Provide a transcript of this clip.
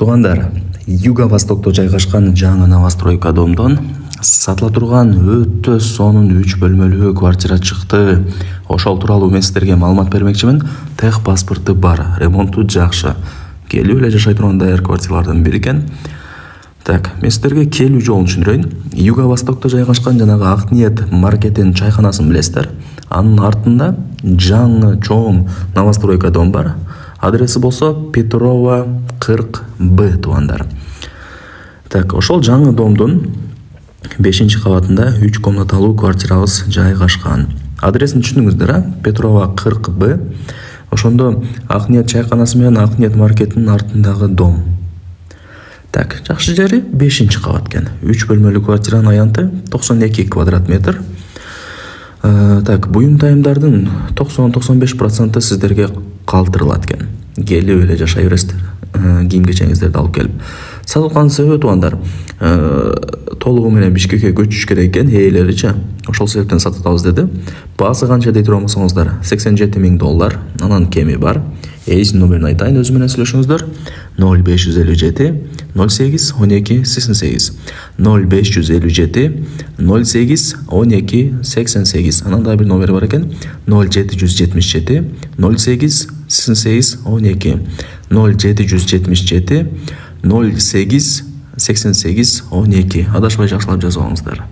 Туугандар, Юго-Востокто жайгашкан жаңы новостройка домдон сатыла турган өтө сонун 3 бөлмөлүү квартира чыкты. Ошол тууралуу мен сиздерге маалымат бермекчимин. Тех паспорту бар, ремонту жакшы. Келүү эле жашай турган даяр квартиралардын бири экен. Так, мен сиздерге келүү жолун түшүндүрөйүн. Юго-Востокто жайгашкан жанагы Акниет маркетинин чайканасын билесиздер. Анын артында жаңы чоң новостройка дом бар. Адреси болсо Петрова 40Б, туугандар. Так, ошол жаңы домдун 5-кабатында 3 комнаталуу квартирабыз жайгашкан. Адресин түшүндүңүздөр, Петрова 40Б. Ошондо Акниет чайканасы менен Акниет маркетинин артындагы дом. Так, жакшы жери 5-кабат экен. 3 бөлмөлүү квартиранын аянты 92 квадрат метр. Так, буюм тайымдардын 90-95% сиздерге калтырылат экен. Келип эле жашай бересиздер. Кийим кечеңиздерди алып келип. Сатылган себеби туугандар, толугу менен Бишкекке көчүш керек экен, ээлеричи. Ошол себептен сатабыз деди. Баасы канча дей турмасаңыздар, $87,000, анан кеми бар. Эйсин номерин айтайын, өзү менен сүйлөшүңүздөр. 0557 08 12 88 0557 08 12 88. Анан да бир номери бар экен. 0777 08 88 12 0777 08 88 12. Адашпай жакшылап жазып алыңыздар.